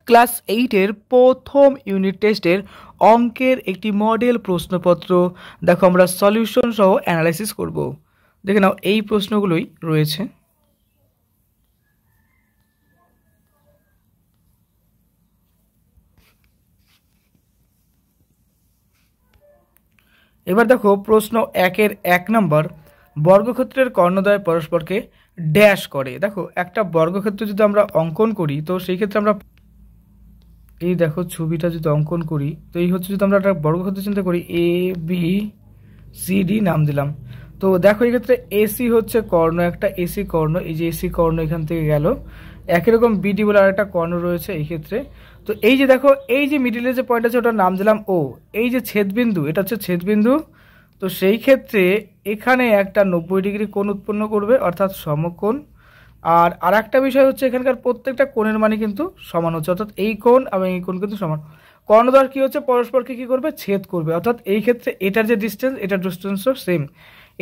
Class 8-এর প্রথম unit টেস্টের অঙ্কের একটি মডেল প্রশ্নপত্র দেখো আমরা সলিউশন সহ অ্যানালাইসিস করব। দেখে নাও এই প্রশ্নগুলোই রয়েছে। এবার দেখো প্রশ্ন 1-এর 1 নম্বর, বর্গক্ষেত্রের কর্ণদ্বয় পরস্পরকে ড্যাশ করে। দেখো একটা বর্গক্ষেত্র যদি আমরা অঙ্কন করি তো সেই ক্ষেত্রে আমরা এই দেখো ছবিটা যদি অঙ্কন করি তো এই হচ্ছে, যদি আমরা একটা বর্গক্ষেত্র চিন্তা করি এ বি সি ডি নাম দিলাম, তো দেখো এই ক্ষেত্রে এসি হচ্ছে কর্ণ, একটা এসি কর্ণ, এই যে এসি কর্ণ এখান থেকে গেল, একই রকম বিডি বলে আর একটা কর্ণ রয়েছে এই ক্ষেত্রে। তো এই যে দেখো এই যে মিডিলে যে পয়েন্ট আছে ওটার নাম দিলাম ও, এই যে ছেদবিন্দু এটা হচ্ছে ছেদবিন্দু, তো সেই ক্ষেত্রে এখানে একটা 90 ডিগ্রি কোণ উৎপন্ন করবে অর্থাৎ সমকোণ। আর আরেকটা বিষয় হচ্ছে এখানকার প্রত্যেকটা কোণের মানে কিন্তু সমান হচ্ছে, অর্থাৎ এই কোণ এবং এই কোণ কিন্তু সমান। কর্ণদ্বয় কি হচ্ছে, পরস্পরকে কি করবে, ছেদ করবে, অর্থাৎ এই ক্ষেত্রে এটার যে ডিস্টেন্স এটার ডিস্টেন্সও সেম,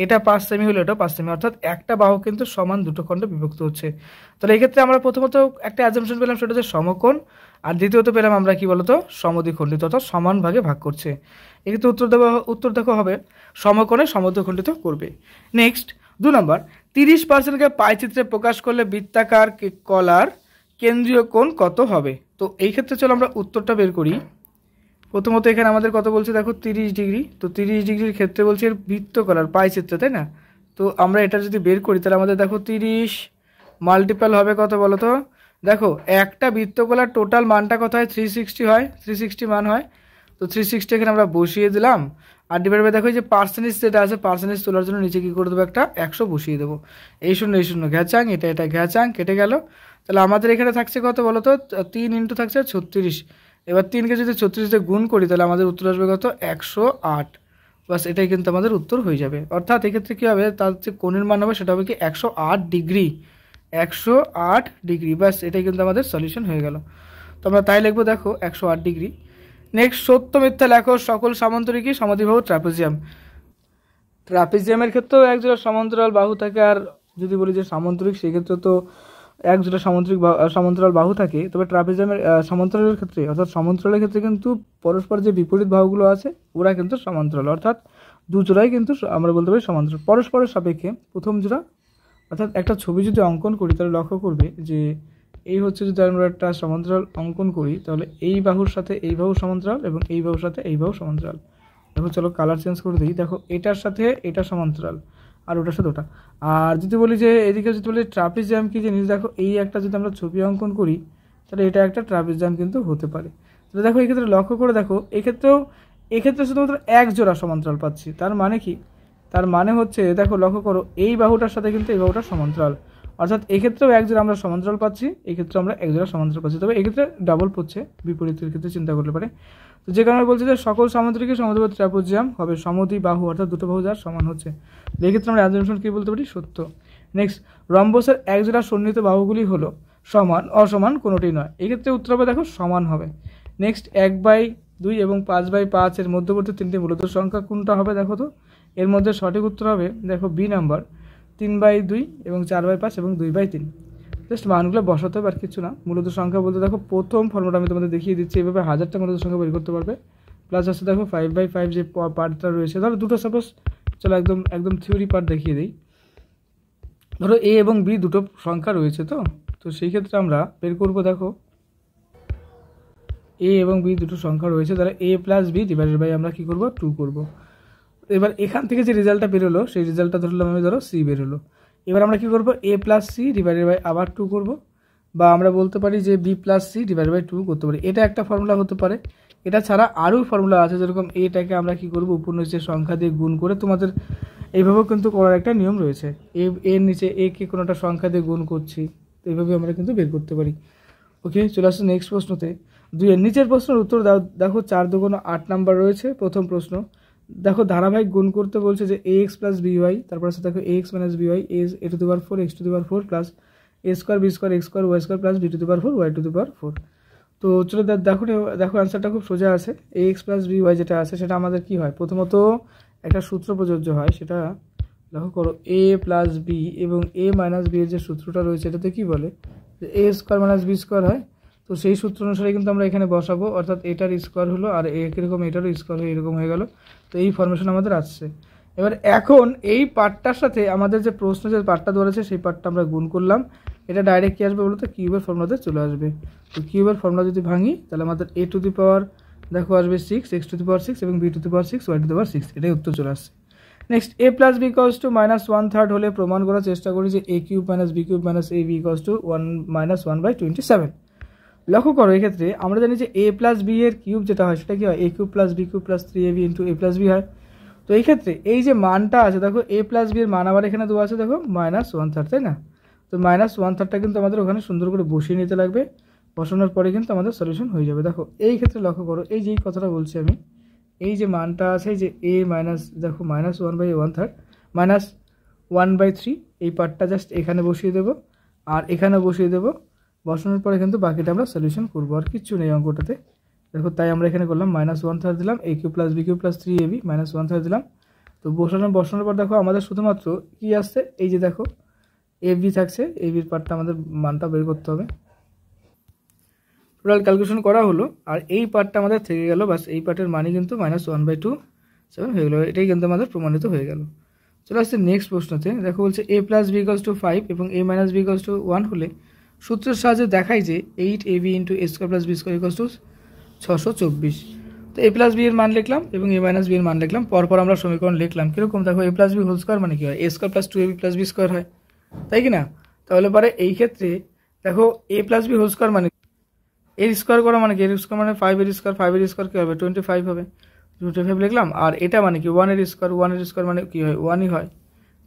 এটা 5 সেমি হলো এটা 5 সেমি, অর্থাৎ একটা বাহু কিন্তু সমান দুটো খণ্ডে বিভক্ত হচ্ছে। তাহলে এই ক্ষেত্রে আমরা প্রথমত একটা অ্যাজাম্পশন পেলাম, সেটা হচ্ছে সমকোণ, আর দ্বিতীয়ত পেলাম আমরা কি বলতো সমদ্বিখণ্ডিত, অর্থাৎ সমান ভাগে ভাগ করছে। এক্ষেত্রে উত্তর দেখো হবে সমকোণে সমদ্বিখণ্ডিত করবে। নেক্সট 2 নম্বর, 30%কে পাইচিত্রে প্রকাশ করলে বৃত্তাকার কলার কেন্দ্রীয় কোণ কত হবে। তো এই ক্ষেত্রে চলো আমরা উত্তরটা বের করি। প্রথমত এখানে আমাদের কত বলছে দেখো 30 ডিগ্রি, তো 30 ডিগ্রির ক্ষেত্রে বলছে এর বৃত্তকলার পাইচিত্র, তাই না? তো আমরা এটা যদি বের করি তাহলে আমাদের দেখো 30 মাল্টিপল হবে কত বলো তো, দেখো একটা বৃত্তকলার টোটাল মানটা কত হয়, 360 হয়, 360 মান হয়। তো 360 এখানে আমরা বসিয়ে দিলাম, আর ডিভাইড বাই দেখো যে পার্সেন্টেজ যেটা আছে পার্সেন্টেজ তোলার জন্য নিচে কী করে দেবো, একটা 100 বসিয়ে দেবো। এই শূন্য ঘ্যাচাং, এটা ঘ্যাচাং কেটে গেল। তাহলে আমাদের এখানে থাকছে কত বলো তো, 3 ইন্টু থাকছে 36। এবার 3কে যদি 36 দিয়ে গুণ করি তাহলে আমাদের উত্তর আসবে কত, 108। বাস এটাই কিন্তু আমাদের উত্তর হয়ে যাবে। অর্থাৎ এক্ষেত্রে কী হবে, তার যে কোণের মান হবে সেটা হবে কি 108 ডিগ্রি, 108 ডিগ্রি। বাস এটাই কিন্তু আমাদের সলিউশন হয়ে গেল। তো আমরা তাই লিখবো দেখো 108 ডিগ্রি। নেক্সট, সত্য মিথ্যা লেখো সকল সামান্তরিকই সমদ্বিবাহু ট্রাপিজিয়াম। ট্রাপিজিয়ামের ক্ষেত্রেও একজোড়া সমান্তরাল বাহু থাকে, আর যদি বলি যে সামান্তরিক সেক্ষেত্রে তো একজোড়া সমান্তরাল বাহু থাকে। তবে ট্রাপিজিয়ামের সমান্তরালের ক্ষেত্রে অর্থাৎ সমান্তরালের ক্ষেত্রে কিন্তু পরস্পর যে বিপরীত বাহুগুলো আছে ওরা কিন্তু সমান্তরাল, অর্থাৎ দুজোড়াই কিন্তু আমরা বলতে পারি সমান্তরাল পরস্পরের সাপেক্ষে। প্রথম জোড়া অর্থাৎ একটা ছবি যদি অঙ্কন করি তাহলে লক্ষ্য করবে যে এই হচ্ছে, যদি আমরা একটা সমান্তরাল অঙ্কন করি তাহলে এই বাহুর সাথে এই বাহু সমান্তরাল এবং এই বাহুর সাথে এই বাহু সমান্তরাল। দেখো চলো কালার চেঞ্জ করে দিই, দেখো এটার সাথে এটা সমান্তরাল আর ওটার সাথে ওটা। আর যদি বলি যে এদিকে যদি বলি ট্রাপিজিয়াম কি জিনিস, দেখো এই একটা যদি আমরা ছবি অঙ্কন করি তাহলে এটা একটা ট্রাপিজিয়াম কিন্তু হতে পারে। তাহলে দেখো এই ক্ষেত্রে লক্ষ্য করে দেখো এক্ষেত্রে শুধুমাত্র এক জোড়া সমান্তরাল পাচ্ছি। তার মানে কি, তার মানে হচ্ছে দেখো লক্ষ্য করো এই বাহুটার সাথে কিন্তু এই বাহুটা সমান্তরাল, অর্থাৎ এক্ষেত্রেও এক জোড়া আমরা সমান্তরাল পাচ্ছি, এক্ষেত্রে আমরা এক জোড়া সমান্তরাল পাচ্ছি। তবে এক্ষেত্রে ডাবল পড়ছে, বিপরীতের ক্ষেত্রে চিন্তা করতে পারে। তো যে কারণে বলছে যে সকল সামান্তরিকই সমদ্বিবাহু ট্রাপিজিয়াম হবে সমদ্বিবাহু, অর্থাৎ দুটো বাহু যার সমান হচ্ছে। এক্ষেত্রে আমরা অ্যাজাম্পশন কি বলতে পারি, সত্য। নেক্সট, রম্বসের এক জোড়া সন্নিহিত বাহুগুলি হলো সমান অসমান কোনোটি নয়। এক্ষেত্রে উত্তর হবে দেখো সমান হবে। নেক্সট, 1/2 এবং 5/5 এর মধ্যবর্তী তিনটি মূলত সংখ্যা কোনটা হবে, দেখো তো এর মধ্যে সঠিক উত্তর হবে দেখো বি নাম্বার, 3/2 এবং 4/5 এবং 2/3। জাস্ট মানগুলো বসাতে হবে আর কিছু না। মূলত সংখ্যা বলতে দেখো প্রথম ফর্মুলা আমি তোমাদের দেখিয়ে দিচ্ছি, এভাবে 1000টা মূলত সংখ্যা বের করতে পারবে। প্লাস আছে দেখো 5/5 যে পার্টটা রয়েছে, ধরো দুটো সাপোজ, চলো একদম থিওরি পার্ট দেখিয়ে দিই। ধরো এ এবং বি দুটো সংখ্যা রয়েছে, তো সেই ক্ষেত্রে আমরা বের করবো দেখো এ এবং বি দুটো সংখ্যা রয়েছে, তাহলে a + b ডিভাইডেড বাই আমরা কী করবো 2 করবো। এবার এখান থেকে যে রেজাল্টটা বেরোলো সেই রেজাল্টটা ধরলাম আমি, ধরো সি বেরোলো। এবার আমরা কী করবো, a + c ডিভাইডেড বাই আবার 2 করবো, বা আমরা বলতে পারি যে b + c ডিভাইডেড বাই 2 করতে পারি। এটা একটা ফর্মুলা হতে পারে। এটা ছাড়া আরও ফর্মুলা আছে, যেরকম এটাকে আমরা কী করবো উপর নিচে সংখ্যা দিয়ে গুণ করে, তোমাদের এইভাবেও কিন্তু করার একটা নিয়ম রয়েছে। এর নিচে এ কে কোনো একটা সংখ্যা দিয়ে গুণ করছি, তো এইভাবে আমরা কিন্তু বের করতে পারি। ওকে, চলে আসছে নেক্সট প্রশ্নতে। 2 এর নিচের প্রশ্নের উত্তর দাও। দেখো 4 2 8 নাম্বার রয়েছে। প্রথম প্রশ্ন দেখো ধারাবাহিক গুণ করতে বলছে যে ax + by, তারপর আছে দেখো ax - by a⁴ x⁴ plus a² b² x² y² plus b⁴ y⁴। তো চলো দেখো অ্যান্সারটা খুব সোজা আছে। ax + by যেটা আছে সেটা আমাদের কি হয়, প্রথমত একটা সূত্র প্রযোজ্য হয়, সেটা দেখো করো a + b এবং a - b এর যে সূত্রটা রয়েছে এটাতে কি বলে, যে a² - b² হয় তো সেই সূত্র অনুসারে কিন্তু আমরা এখানে বসাবো, অর্থাৎ এটার স্কোয়ার হলো আর একরকম এটারও স্কোয়ার হয়ে এরকম হয়ে গেল। তো এই ফর্মেশন আমাদের আসছে। এবার এখন এই পার্টটার সাথে আমাদের যে প্রশ্ন যে পার্টটা দেওয়া আছে সেই পার্টটা আমরা গুণ করলাম, এটা ডাইরেক্ট কী আসবে বলতো, কিউবের ফর্মুলাতে চলে আসবে। তো কিউবের ফর্মুলা যদি ভাঙি তাহলে আমাদের a টু দি পাওয়ার দেখো আসবে 6, x টু দি পাওয়ার 6 এবং b to the power 6, y to the power 6, এটাই উত্তর চলে আসছে। Next a plus b equals to -1/3 হলে প্রমাণ করার চেষ্টা করি যে a cube minus b cube minus ab equals to 1/27। লক্ষ্য করো এক্ষেত্রে আমরা জানি যে a প্লাস b এর কিউব যেটা হয় সেটা কি হয়, a cube plus b cube plus 3ab into a plus b হয়। তো এই ক্ষেত্রে এই যে মানটা আছে দেখো a প্লাস b এর মান আবার এখানে দেওয়া আছে দেখো -1/3, তাই না? তো -1/3টা কিন্তু আমাদের ওখানে সুন্দর করে বসিয়ে নিতে লাগবে, বসানোর পরে কিন্তু আমাদের সলিউশন হয়ে যাবে। দেখো এই ক্ষেত্রে লক্ষ্য করো এই যে কথাটা বলছি আমি, এই যে মানটা আছে যে a মাইনাস দেখো -1/1/3 -1/3 এই পার্টটা জাস্ট এখানে বসিয়ে দেবো আর এখানে বসিয়ে দেবো, বসানোর পরে কিন্তু বাকিটা আমরা সলিউশন করবো, আর কিচ্ছু নেই অঙ্কটাতে। দেখো তাই আমরা এখানে করলাম -1/3 দিলাম, a cube plus b cube plus 3ab -1/3 দিলাম। তো বসানোর পর দেখো আমাদের শুধুমাত্র কি আসছে, এই যে দেখো ab থাকছে, ab-র পার্টটা আমাদের মানটা বের করতে হবে। টোটাল ক্যালকুলেশন করা হলো আর এই পার্টটা আমাদের থেকে গেল, বাস এই পার্টের মানই কিন্তু -1/27 হয়ে গেলো, এটাই কিন্তু আমাদের প্রমাণিত হয়ে গেল। চলে আসছে নেক্সট প্রশ্নতে। দেখো বলছে a plus b equals two 5 এবং a minus b equals two 1 হলে সূত্রের সাহায্যে দেখাই যে 8ab into a square plus b square equals to 624। তো a প্লাস b এর মান লিখলাম এবং a মাইনাস b এর মান লিখলাম, পরপর আমরা সমীকরণ লিখলাম কীরকম। দেখো a plus b whole square মানে কি হয়, a square plus 2ab plus b square হয়, তাই কি না? তাহলে পরে এই ক্ষেত্রে দেখো a plus b whole square মানে এর স্কোয়ার করা মানে কি, এর স্কোয়ার মানে 5 এর স্কোয়ার কী হবে 25 হবে, 25 লিখলাম। আর এটা মানে কি 1 এর স্কোয়ার মানে কি হয় 1ই হয়,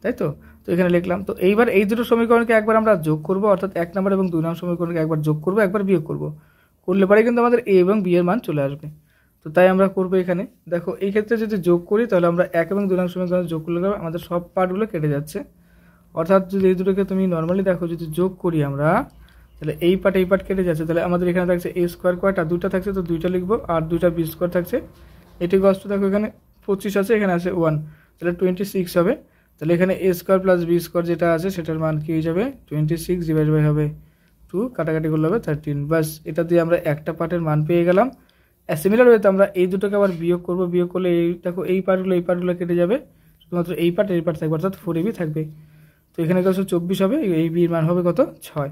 তাই তো? তো এখানে লিখলাম। তো এইবার এই দুটো সমীকরণকে একবার আমরা যোগ করব, অর্থাৎ 1 নম্বর এবং 2 নম্বর সমীকরণকে একবার যোগ করব, একবার বিয়োগ করব, করলে পরে কিন্তু আমাদের a এবং b এর মান চলে আসবে। তো তাই আমরা করবো এখানে। দেখো এই ক্ষেত্রে যদি যোগ করি তাহলে আমরা 1 এবং 2 নম্বর সমীকরণ যোগ করলে আমাদের সব পার্টগুলো কেটে যাচ্ছে, অর্থাৎ যদি এই দুটোকে তুমি নর্মালি দেখো যদি যোগ করি আমরা তাহলে এই পার্ট কেটে যাচ্ছে, তাহলে আমাদের এখানে থাকছে a স্কোয়ার কয়টা, 2টা থাকছে, তো 2টা লিখবো, আর 2টা b স্কোয়ার থাকছে, এটি কষ্ট দেখো এখানে 25 আছে, এখানে আছে 1, তাহলে 26 হবে। তাহলে এখানে a square plus b square যেটা আছে সেটার মান কি হয়ে যাবে 26 ডিভাইড বাই হবে 2, কাটাকাটি করলে হবে 13। বাস এটা দিয়ে আমরা একটা পার্টের মান পেয়ে গেলাম। সিমিলার ওয়েতে আমরা এই দুটোকে আবার বিয়োগ করবো, বিয়োগ করলে এই দেখো এই পার্টগুলো কেটে যাবে, শুধুমাত্র এই পার্ট থাকবে, অর্থাৎ 4ab থাকবে। তো এখানে কত 24 হবে, এই b এর মান হবে কত 6।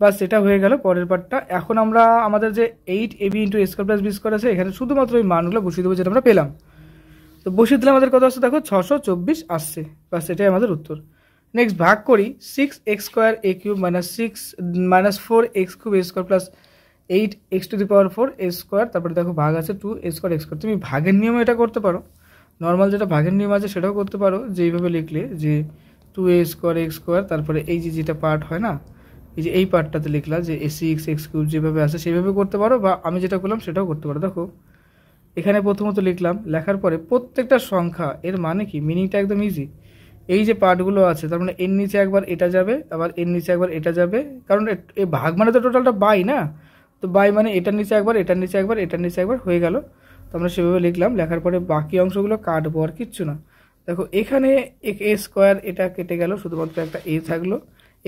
বাস এটা হয়ে গেল পরের পার্টটা। এখন আমরা আমাদের যে 8ab into a square plus b square আছে এখানে শুধুমাত্র এই মানগুলো বসিয়ে দেবো যেটা আমরা পেলাম। তো বসিয়ে দিলে আমাদের কত আসছে দেখো 624 আসছে, বাস এটাই আমাদের উত্তর। নেক্সট ভাগ করি 6x square a cube minus 4x cube a square plus 8x to the power 4 a square, তারপরে দেখো ভাগ আছে 2a স্কোয়ার x স্কোয়ার। তুমি ভাগের নিয়মে এটা করতে পারো, নর্মাল যেটা ভাগের নিয়ম আছে সেটাও করতে পারো, যে এইভাবে লিখলে যে 2a স্কোয়ার x স্কোয়ার, তারপরে এই যেটা পার্ট হয় না, এই যে এই পার্টটাতে লিখলা যে a6x কিউব যেভাবে আছে সেইভাবে করতে পারো, বা আমি যেটা করলাম সেটাও করতে পারো। দেখো এখানে প্রথমত লিখলাম, লেখার পরে প্রত্যেকটা সংখ্যা এর মানে কি মিনিংটা একদম ইজি। এই যে পার্টগুলো আছে তার মানে এর নিচে একবার এটা যাবে, আবার এর নিচে একবার এটা যাবে, কারণ এই ভাগ মানে তো টোটালটা বাই না, তো বাই মানে এটার নিচে একবার, এটার নিচে একবার, এটার নিচে একবার হয়ে গেল। তো আমরা সেভাবে লিখলাম, লেখার পরে বাকি অংশগুলো কাটবো, আর কিচ্ছু না। দেখো এখানে a স্কোয়ার এটা কেটে গেল, শুধুমাত্র একটা a থাকলো,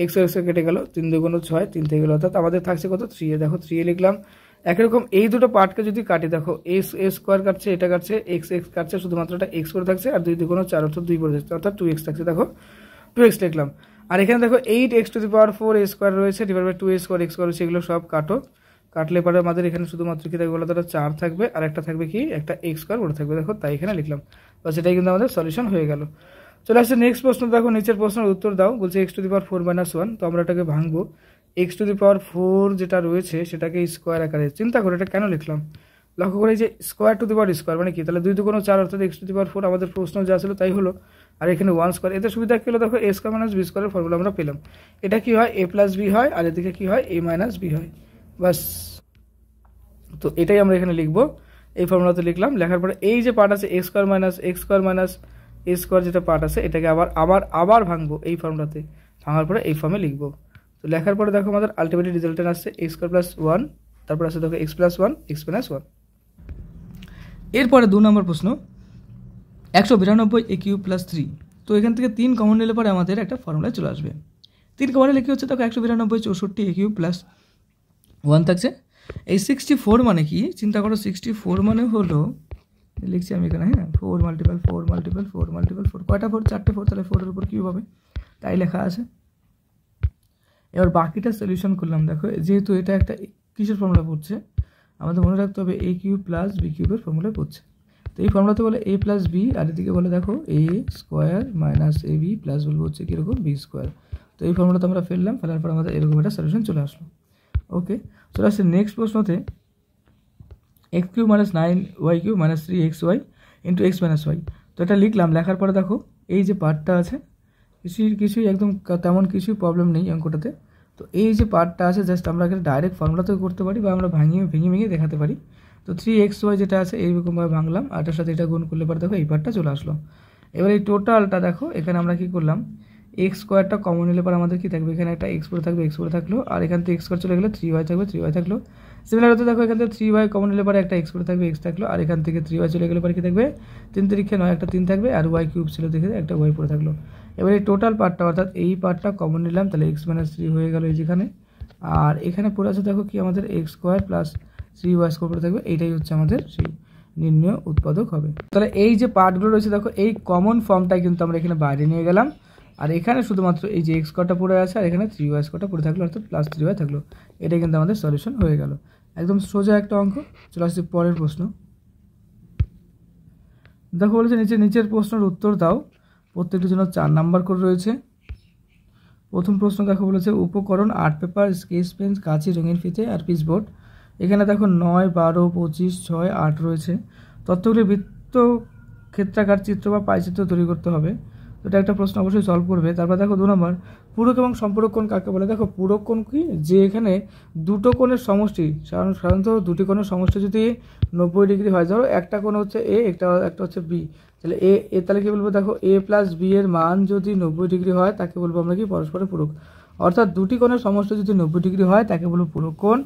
এক্স কেটে গেল, 3 2 6, 3 থেকে গেল, অর্থাৎ আমাদের থাকছে কত 3a। দেখো 3a লিখলাম। একই রকম এই দুটো পার্টকে যদি কাটি দেখো a স্কোয়ার কাটছে, এটা কাটছে, x কাটছে, শুধুমাত্র এটা x করে থাকছে, আর 2 2 4 অর্থাৎ 2 পড়ে যাচ্ছে, অর্থাৎ 2x থাকছে। দেখো 2x লিখলাম। আর এখানে দেখো 8x to the power 4 a square রয়েছে, divide by 2a square x square রয়েছে, এগুলো সব কাটলে পরে আমাদের এখানে শুধুমাত্র কি থাকবে বলো তো 4 থাকবে, আর একটা থাকবে কি একটা x স্কোয়ার পড়ে থাকবে। দেখো তাই এখানে লিখলাম, বাস এটাই কিন্তু আমাদের সলিউশন হয়ে গেল। চলে আসছে নেক্সট প্রশ্ন। দেখো নিচের প্রশ্নের উত্তর দাও, বলছে x টু দি পাওয়ার 4 - 1। তো আমরা এটাকে ভাঙবো, x টু দি পাওয়ার 4 যেটা রয়েছে সেটাকে স্কোয়ার আকারে, চিন্তা করে এটা কেন লিখলাম, লক্ষ্য করে যে square two the power square মানে কি, তাহলে 2 2 4 অর্থাৎ x টু দি পাওয়ার 4 আমাদের প্রশ্ন যা ছিল তাই হলো, আর এখানে 1 স্কোয়ার। এতে সুবিধা কি হলো দেখো a স্কোয়ার মাইনাস b স্কোয়ারের ফর্মুলা আমরা পেলাম। এটা কি হয় a প্লাস b হয়, আর এদিকে কি হয় a মাইনাস b হয়, বাস। তো এটাই আমরা এখানে লিখবো, এই ফর্মুলাতে লিখলাম। লেখার পরে এই যে পার্ট আছে x square minus a square যেটা পার্ট আছে এটাকে আবার ভাঙবো এই ফর্মুলাতে, ভাঙার পরে এই ফর্মে লিখবো। তো লেখার পরে দেখো আমাদের আলটিমেটলি রেজাল্টের আসছে x স্কোয়ার প্লাস 1, তারপর আসছে দেখো x প্লাস 1 x মাইনাস 1। এরপরে 2 নম্বর প্রশ্ন 192 a কিউব প্লাস 3। তো এখান থেকে 3 কমন নিলে পরে আমাদের একটা ফর্মুলায় চলে আসবে। 3 কমন নিলে কি হচ্ছে দেখো 192 64 a কিউব প্লাস 1 থাকছে। এই 64 মানে কি চিন্তা করো, 64 মানে হলো, লিখছি আমি এখানে, হ্যাঁ, 4 মাল্টিপল 4 মাল্টিপল 4 মাল্টিপল 4, কয়টা 4? 4টে 4, তাহলে 4 এর উপর কিউব হবে, তাই লেখা আছে। এবার বাকিটা সলিউশন করলাম। দেখো যেহেতু এটা একটা কিসের ফর্মুলা পড়ছে, আমাদের মনে রাখতে হবে এ কিউব প্লাস বি কিউবের ফর্মুলায় পড়ছে। তো এই ফর্মুলাতে বলে এ প্লাস বি, আর এদিকে বলে দেখো এ square minus A B plus বলবো হচ্ছে কীরকম বি স্কোয়ার। তো এই ফর্মুলাতে আমরা ফেললাম, ফেলার পর আমাদের এরকম একটা সলিউশন চলে আসলো। ওকে, চলে আসছে নেক্সট প্রশ্নতে, x cube minus 9y cube minus 3xy into x minus y. তো এটা লিখলাম, লেখার পরে দেখো এই যে পার্টটা আছে, কিছুই একদম তেমন কিছুই প্রবলেম নেই অঙ্কটাতে। তো এই যে পার্টটা আছে জাস্ট আমরা এখানে ডাইরেক্ট ফর্মুলাতেও করতে পারি বা আমরা ভেঙে দেখাতে পারি। তো 3xy যেটা আছে এইরকমভাবে ভাঙলাম, আর এটার সাথে এটা গুণ করলে পরে দেখো এই পার্টটা চলে আসলো। এবার এই টোটালটা দেখো, এখানে আমরা কি করলাম, এক্স স্কোয়ারটা কমন নিলে পর আমাদের কি থাকবে, এখানে একটা এক্স পরে থাকবে, এক্স পরে থাকলো, আর এখান থেকে এক্স স্কোয়ার চলে গেলে 3y থাকবে, 3y থাকলো। সিমিলার হতে দেখো এখান থেকে 3y কমন নিলে পরে একটা এক্স পরে থাকবে, এক্স থাকলো, আর এখান থেকে 3y চলে গেলে পরে কি থাকবে, 3 3 9 একটা 3 থাকবে, আর y কিউব ছিল দেখে একটা y পরে থাকলো। এবার এই টোটাল পার্টটা অর্থাৎ এই পার্টটা কমন নিলাম, তাহলে এক্স মাইনাস 3 হয়ে গেল এই যেখানে, আর এখানে পড়ে আছে দেখো কি আমাদের x square plus 3y square পরে থাকবে, এইটাই হচ্ছে আমাদের সেই নির্ণয় উৎপাদক হবে। তাহলে এই যে পার্টগুলো রয়েছে দেখো এই কমন ফর্মটাই কিন্তু আমরা এখানে বাইরে নিয়ে গেলাম, আর এখানে শুধুমাত্র এই যে এক্স স্কোয়ারটা পড়ে আছে, আর এখানে 3y স্কোয়ারটা পড়ে থাকলো, অর্থাৎ প্লাস 3y থাকলো। এটাই কিন্তু আমাদের সলিউশন হয়ে গেল, একদম সোজা একটা অঙ্ক। চলে আসছে পরের প্রশ্ন। দেখো বলেছে নিচের প্রশ্নের উত্তর দাও, প্রত্যেকটির জন্য 4 নাম্বার করে রয়েছে। প্রথম প্রশ্ন দেখো বলেছে উপকরণ আর্ট পেপার, স্কেচ পেন, কাঁচি, রঙিন ফিতে আর পিচবোর্ড। এখানে দেখো 9, 12, 25, 6, 8 রয়েছে। তথ্যগুলি বৃত্ত, ক্ষেত্রাকার চিত্র বা পাইচিত্র তৈরি করতে হবে। তো এটা একটা প্রশ্ন অবশ্যই সলভ করবে। তারপর দেখো 2 নম্বর, পূরক এবং সম্পূরক কোণ কাকে বলে। দেখো পূরক কোণ কি, যে এখানে দুটো কোণের সমষ্টি, সাধারণত দুটি কোণের সমষ্টি যদি 90 ডিগ্রি হয়, ধরো একটা কোণ হচ্ছে এ, একটা হচ্ছে বি, তাহলে এ তাহলে কি বলবো, দেখো এ প্লাস বি এর মান যদি 90 ডিগ্রি হয় তাকে বলবো আমরা কি পরস্পরের পূরক। অর্থাৎ দুটি কোণের সমষ্টি যদি 90 ডিগ্রি হয় তাকে বলবো পূরক কোণ।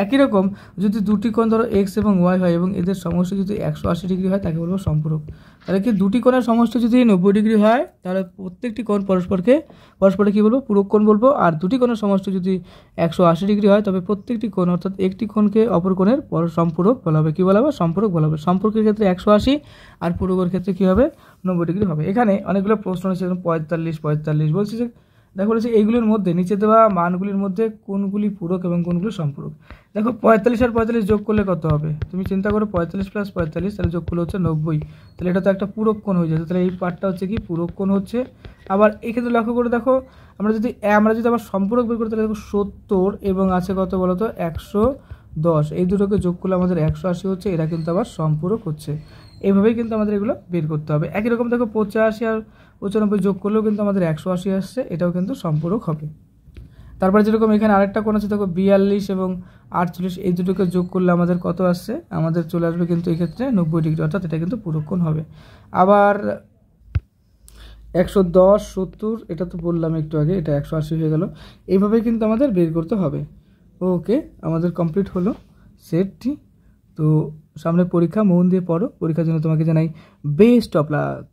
একই রকম যদি দুটি কোণ ধরো এক্স এবং ওয়াই হয় এবং এদের সমষ্টি যদি 180 ডিগ্রি হয় তাকে বলবো সম্পূরক। তাহলে কি দুটি কোণের সমষ্টি যদি 90 ডিগ্রি হয় তাহলে প্রত্যেকটি কোণ পরস্পরে কি বলবো, পূরক কোণ বলবো। আর দুটি কোণের সমষ্টি যদি 180 ডিগ্রি হয় তবে প্রত্যেকটি কোণ অর্থাৎ একটি কোণকে অপর কোণের সম্পূরক বলা হবে। কী বলা হবে, সম্পূরক বলা হবে। সম্পর্কের ক্ষেত্রে 180 আর পূরকের ক্ষেত্রে কী হবে, 90 ডিগ্রি হবে। এখানে অনেকগুলো প্রশ্ন আছে, 45 বলছি যে দেখো বলেছে এইগুলির মধ্যে নিচে দেওয়া মানগুলির মধ্যে কোনগুলি পূরক এবং কোনগুলি সম্পূরক। দেখো 45 আর 45 যোগ করলে কত হবে, তুমি চিন্তা করো, 45 প্লাস 45 তাহলে যোগ করলে হচ্ছে 90, তাহলে এটা তো একটা পূরক কোণ হয়ে যাচ্ছে। তাহলে এই পার্টটা হচ্ছে কি পূরক কোণ হচ্ছে। আবার এক্ষেত্রে লক্ষ্য করে দেখো, আমরা যদি আবার সম্পূরক বের করি তাহলে দেখো 70 এবং আছে কত বলো তো 110, এই দুটোকে যোগ করলে আমাদের 180 হচ্ছে, এরা কিন্তু আবার সম্পূরক হচ্ছে। এইভাবেই কিন্তু আমাদের এগুলো বের করতে হবে। একই রকম দেখো 85 আর 95 যোগ করলেও কিন্তু আমাদের 180 আসছে, এটাও কিন্তু সম্পূরক হবে। তারপরে যেরকম এখানে আরেকটা কোণ আছে দেখো 42 এবং 48, এই দুটোকে যোগ করলে আমাদের কত আসছে, আমাদের চলে আসবে কিন্তু এক্ষেত্রে 90 ডিগ্রি, অর্থাৎ এটা কিন্তু পূরক কোণ হবে। আবার 110, 70 এটা তো বললাম একটু আগে, এটা 180 হয়ে গেল। এইভাবেই কিন্তু আমাদের বের করতে হবে। ওকে, আমাদের কমপ্লিট হলো সেটটি। তো সামনে পরীক্ষা, মন দিয়ে পড়ো। পরীক্ষার জন্য তোমাকে জানাই বেস্ট অফ লাক।